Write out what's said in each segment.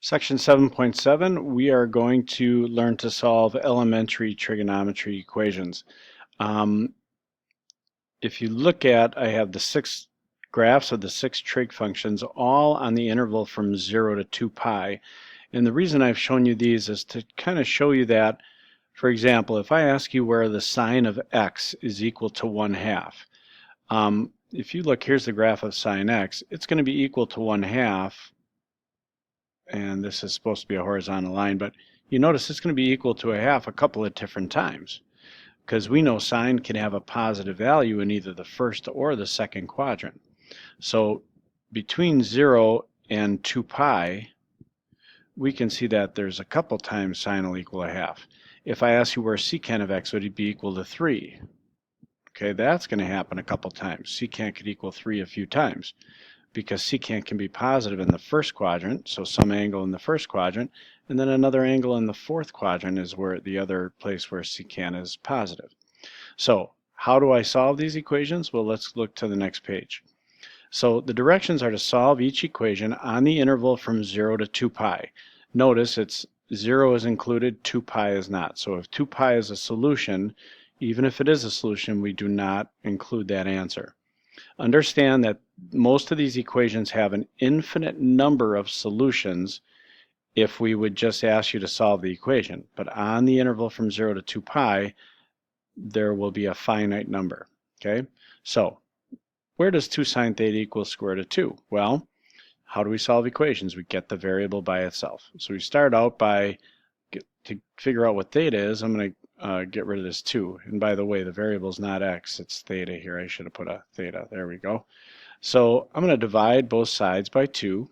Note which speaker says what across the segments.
Speaker 1: Section 7.7, we are going to learn to solve elementary trigonometry equations. If you look at, I have the 6 graphs of the 6 trig functions all on the interval from 0 to 2 pi. And the reason I've shown you these is to kind of show you that, for example, if I ask you where the sine of x is equal to 1/2, if you look, here's the graph of sine x, it's going to be equal to 1/2. And this is supposed to be a horizontal line, but you notice it's going to be equal to 1/2 a couple of different times, because we know sine can have a positive value in either the first or the second quadrant. So between 0 and 2 pi, we can see that there's a couple times sine will equal 1/2. If I ask you where secant of x, would it be equal to 3? Okay, that's going to happen a couple times. Secant could equal 3 a few times, because secant can be positive in the first quadrant, so some angle in the first quadrant, and then another angle in the fourth quadrant is where the other place where secant is positive. So how do I solve these equations? Well, let's look to the next page. So the directions are to solve each equation on the interval from 0 to 2 pi. Notice it's 0 is included, 2 pi is not. So if 2 pi is a solution, even if it is a solution, we do not include that answer. Understand that most of these equations have an infinite number of solutions if we would just ask you to solve the equation. But on the interval from 0 to 2 pi, there will be a finite number. Okay, so where does 2 sine theta equal square root of 2? Well, how do we solve equations? We get the variable by itself. So we start out by, to figure out what theta is, I'm going to get rid of this 2. And by the way, the variable is not x, it's theta here. I should have put a theta. There we go. So I'm going to divide both sides by 2.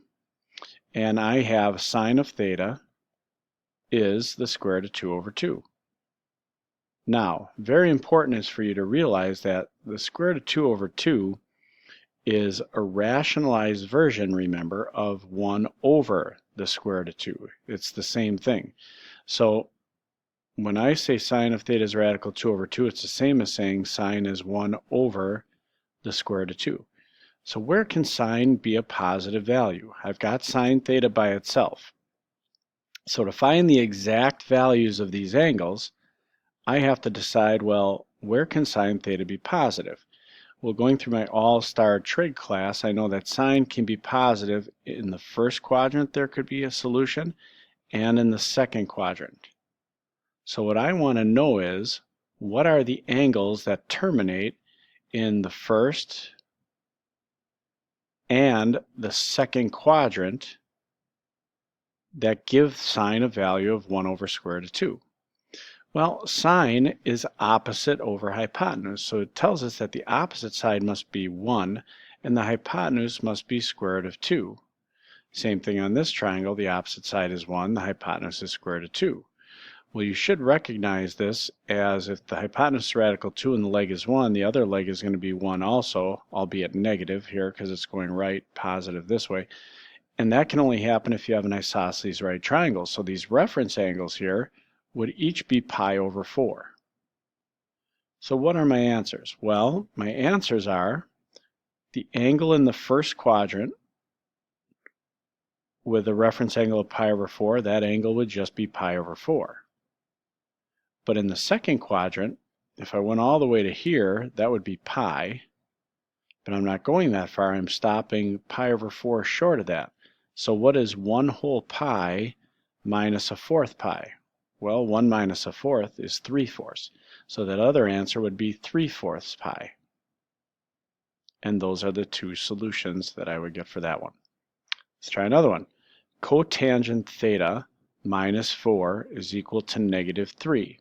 Speaker 1: And I have sine of theta is the square root of 2 over 2. Now, very important is for you to realize that the square root of 2 over 2 is a rationalized version, remember, of 1 over the square root of 2. It's the same thing. So when I say sine of theta is radical 2 over 2, it's the same as saying sine is 1 over the square root of 2. So where can sine be a positive value? I've got sine theta by itself. So to find the exact values of these angles, I have to decide, well, where can sine theta be positive? Well, going through my all-star trig class, I know that sine can be positive in the first quadrant. There could be a solution, and in the second quadrant. So what I want to know is, what are the angles that terminate in the first and the second quadrant that give sine a value of 1 over square root of 2? Well, sine is opposite over hypotenuse, so it tells us that the opposite side must be 1, and the hypotenuse must be square root of 2. Same thing on this triangle, the opposite side is 1, the hypotenuse is square root of 2. Well, you should recognize this as if the hypotenuse is radical 2 and the leg is 1, the other leg is going to be 1 also, albeit negative here because it's going right, positive this way. And that can only happen if you have an isosceles right triangle. So these reference angles here would each be pi over 4. So what are my answers? Well, my answers are the angle in the first quadrant with a reference angle of pi over 4, that angle would just be pi over 4. But in the second quadrant, if I went all the way to here, that would be pi. But I'm not going that far. I'm stopping pi over 4 short of that. So what is 1 whole pi minus a fourth pi? Well, 1 minus a fourth is 3/4. So that other answer would be 3/4 pi. And those are the two solutions that I would get for that one. Let's try another one. Cotangent theta minus 4 is equal to negative 3.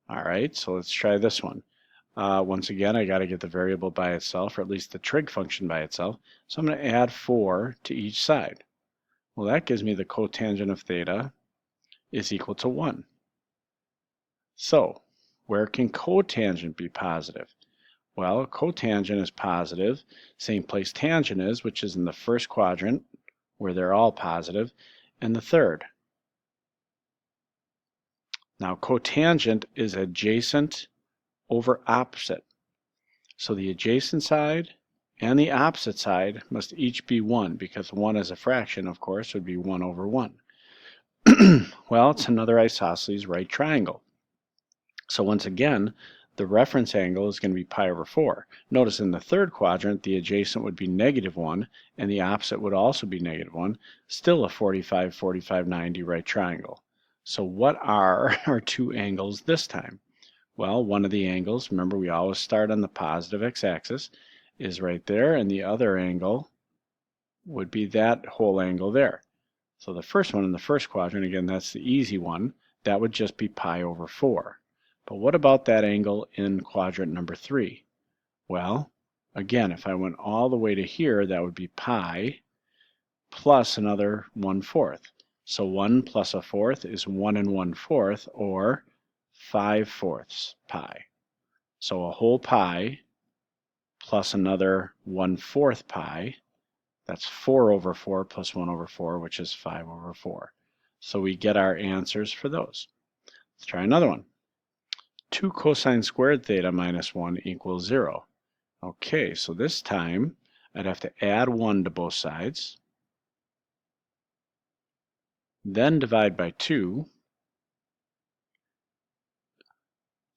Speaker 1: All right, so let's try this one. Once again, I got to get the variable by itself, or at least the trig function by itself. So I'm going to add 4 to each side. Well, that gives me the cotangent of theta is equal to 1. So where can cotangent be positive? Well, cotangent is positive, same place tangent is, which is in the first quadrant, where they're all positive, and the third. Now, cotangent is adjacent over opposite. So the adjacent side and the opposite side must each be 1, because 1 as a fraction, of course, would be 1 over 1. Well, it's another isosceles right triangle. So once again, the reference angle is going to be pi over 4. Notice in the third quadrant, the adjacent would be -1, and the opposite would also be -1, still a 45, 45, 90 right triangle. So what are our two angles this time? Well, one of the angles, remember we always start on the positive x-axis, is right there, and the other angle would be that whole angle there. So the first one in the first quadrant, again, that's the easy one, that would just be pi over 4. But what about that angle in quadrant number 3? Well, again, if I went all the way to here, that would be pi plus another 1/4. So 1 plus a fourth is 1 1/4, or 5/4 pi. So a whole pi plus another 1/4 pi, that's 4 over 4 plus 1 over 4, which is 5 over 4. So we get our answers for those. Let's try another one. 2 cosine squared theta minus 1 equals 0. Okay, so this time I'd have to add 1 to both sides, then divide by 2.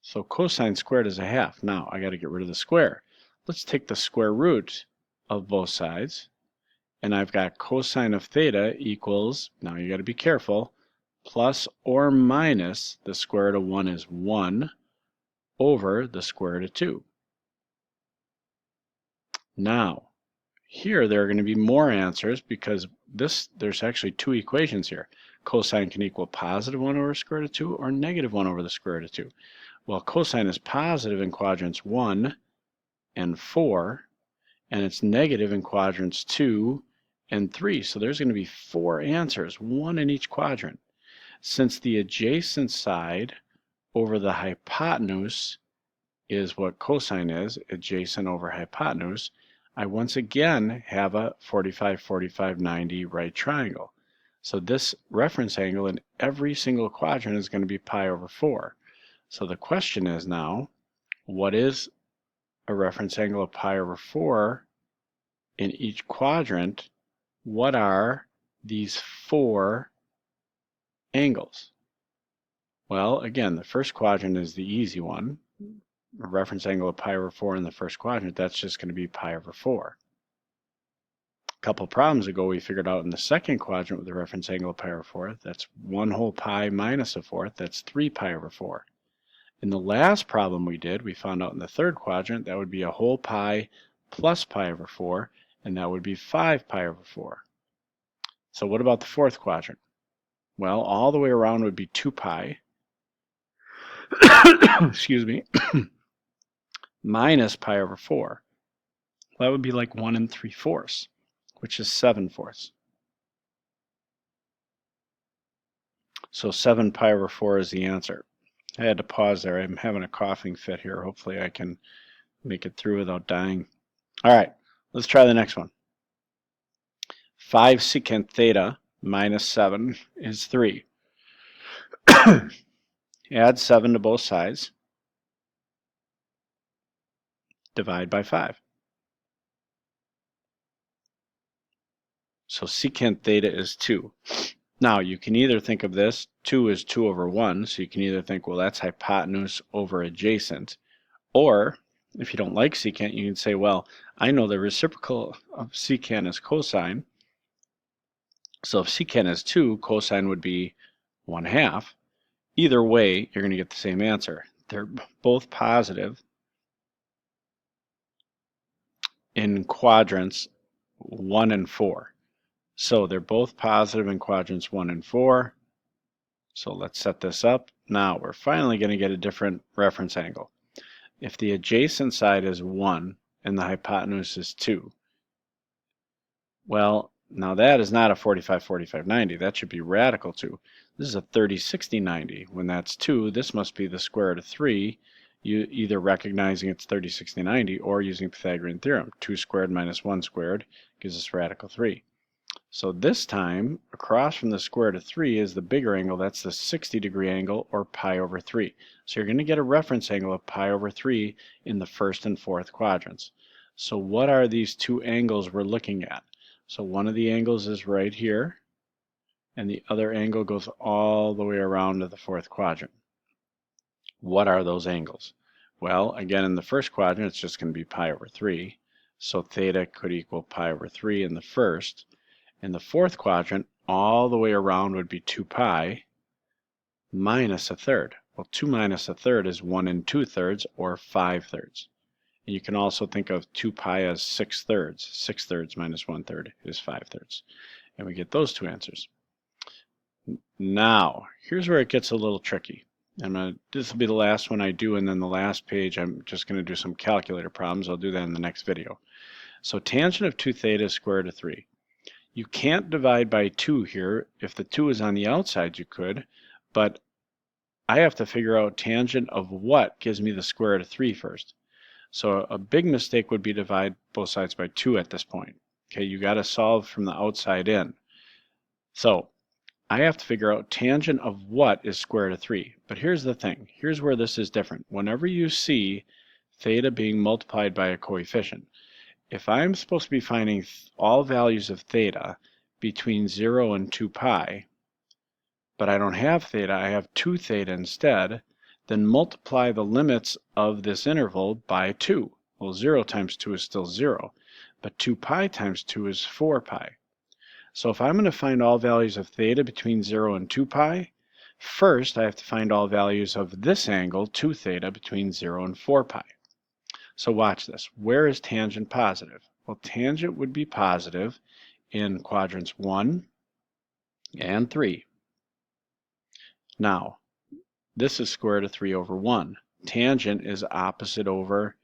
Speaker 1: So cosine squared is a half. Now I got to get rid of the square. Let's take the square root of both sides, and I've got cosine of theta equals, now you got to be careful, plus or minus the square root of 1 is 1 over the square root of 2. Now, here there are going to be more answers because there's actually two equations here. Cosine can equal positive 1 over the square root of 2 or negative 1 over the square root of 2. Well, cosine is positive in quadrants 1 and 4, and it's negative in quadrants 2 and 3. So there's going to be 4 answers, 1 in each quadrant. Since the adjacent side over the hypotenuse is what cosine is, adjacent over hypotenuse, I once again have a 45, 45, 90 right triangle. So this reference angle in every single quadrant is going to be pi over 4. So the question is now, what is a reference angle of pi over 4 in each quadrant? What are these 4 angles? Well, again, the first quadrant is the easy one. A reference angle of pi over 4 in the first quadrant, that's just going to be pi over 4. A couple problems ago, we figured out in the second quadrant with the reference angle of pi over 4, that's 1 whole pi minus a fourth, that's 3 pi over 4. In the last problem we did, we found out in the third quadrant, that would be a whole pi plus pi over 4, and that would be 5 pi over 4. So what about the fourth quadrant? Well, all the way around would be 2 pi, excuse me, minus pi over 4. That would be like 1 3/4, which is 7/4. So 7 pi over 4 is the answer. I had to pause there. I'm having a coughing fit here. Hopefully I can make it through without dying. All right, let's try the next one. 5 secant theta minus 7 is 3. Add 7 to both sides. Divide by 5. So secant theta is 2. Now you can either think of this, 2 is 2 over 1, so you can either think, well, that's hypotenuse over adjacent, or if you don't like secant, you can say, well, I know the reciprocal of secant is cosine, so if secant is 2, cosine would be 1/2. Either way, you're going to get the same answer. They're both positive in quadrants 1 and 4. So they're both positive in quadrants 1 and 4. So let's set this up. Now we're finally going to get a different reference angle. If the adjacent side is 1 and the hypotenuse is 2, well, now that is not a 45, 45, 90. That should be radical 2. This is a 30, 60, 90. When that's 2, this must be the square root of 3. You either recognizing it's 30, 60, 90 or using Pythagorean theorem. 2 squared minus 1 squared gives us radical 3. So this time, across from the square root of 3 is the bigger angle. That's the 60-degree angle, or pi over 3. So you're going to get a reference angle of pi over 3 in the first and fourth quadrants. So what are these two angles we're looking at? So one of the angles is right here, and the other angle goes all the way around to the fourth quadrant. What are those angles? Well, again, in the first quadrant, it's just going to be pi over 3. So theta could equal pi over 3 in the first. In the fourth quadrant, all the way around would be 2 pi minus a third. Well, 2 minus a third is 1 2/3, or 5/3. And you can also think of 2 pi as 6/3. 6/3 minus 1/3 is 5/3. And we get those two answers. Now, here's where it gets a little tricky. This will be the last one I do, and then the last page I'm just going to do some calculator problems. I'll do that in the next video. So tangent of 2 theta is square root of 3. You can't divide by 2 here. If the 2 is on the outside, you could, but I have to figure out tangent of what gives me the square root of 3 first. So a big mistake would be divide both sides by 2 at this point. Okay, you got to solve from the outside in. So I have to figure out tangent of what is square root of 3. But here's the thing. Here's where this is different. Whenever you see theta being multiplied by a coefficient, if I'm supposed to be finding all values of theta between 0 and 2 pi, but I don't have theta, I have 2 theta instead, then multiply the limits of this interval by 2. Well, 0 times 2 is still 0, but 2 pi times 2 is 4 pi. So if I'm going to find all values of theta between 0 and 2 pi, first I have to find all values of this angle, 2 theta, between 0 and 4 pi. So watch this. Where is tangent positive? Well, tangent would be positive in quadrants 1 and 3. Now, this is square root of 3 over 1. Tangent is opposite over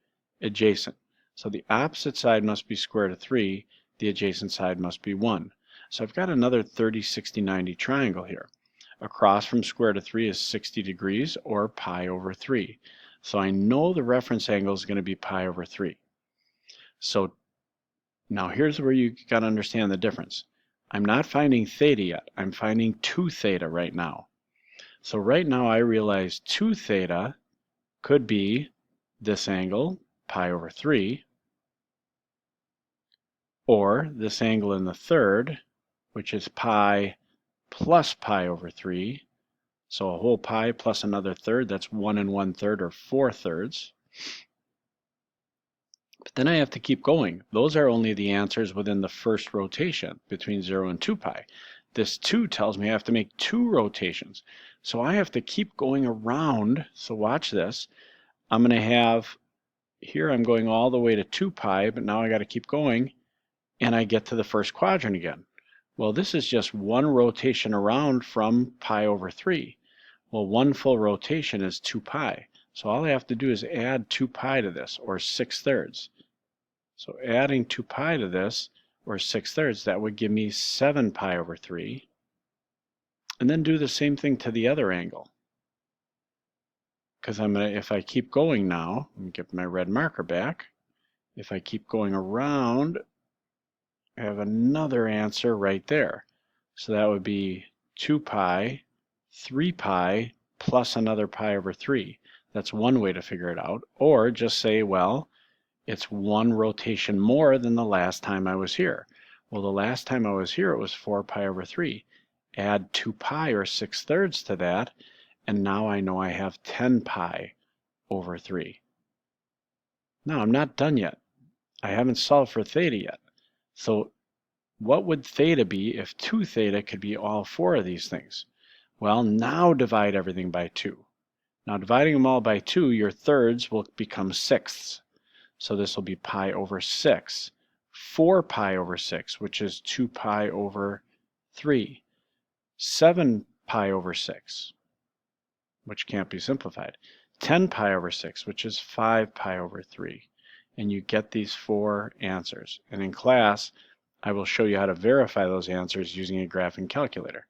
Speaker 1: adjacent. So the opposite side must be square root of 3. The adjacent side must be 1. So I've got another 30, 60, 90 triangle here. Across from square root of 3 is 60 degrees, or pi over 3. So I know the reference angle is going to be pi over 3. So now here's where you got to understand the difference. I'm not finding theta yet. I'm finding 2 theta right now. So right now I realize 2 theta could be this angle, pi over 3, or this angle in the third, which is pi plus pi over 3. So a whole pi plus another third, that's 1 1/3, or 4/3. But then I have to keep going. Those are only the answers within the first rotation between 0 and 2 pi. This 2 tells me I have to make 2 rotations. So I have to keep going around. So watch this. I'm going to have, here I'm going all the way to 2 pi, but now I got to keep going, and I get to the first quadrant again. Well, this is just one rotation around from pi over 3. Well, one full rotation is 2 pi. So all I have to do is add 2 pi to this, or 6/3. So adding 2 pi to this, or 6/3, that would give me 7 pi over 3. And then do the same thing to the other angle. Because if I keep going now, let me get my red marker back. If I keep going around, I have another answer right there. So that would be 2 pi, 3 pi, plus another pi over 3. That's one way to figure it out. Or just say, well, it's one rotation more than the last time I was here. Well, the last time I was here, it was 4 pi over 3. Add 2 pi, or 6/3, to that, and now I know I have 10 pi over 3. Now, I'm not done yet. I haven't solved for theta yet. So what would theta be if 2 theta could be all 4 of these things? Well, now divide everything by 2. Now, dividing them all by 2, your thirds will become sixths. So this will be pi over 6. 4 pi over 6, which is 2 pi over 3. 7 pi over 6, which can't be simplified. 10 pi over 6, which is 5 pi over 3. And you get these 4 answers. And in class, I will show you how to verify those answers using a graphing calculator.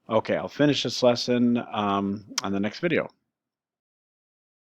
Speaker 1: Okay, I'll finish this lesson on the next video.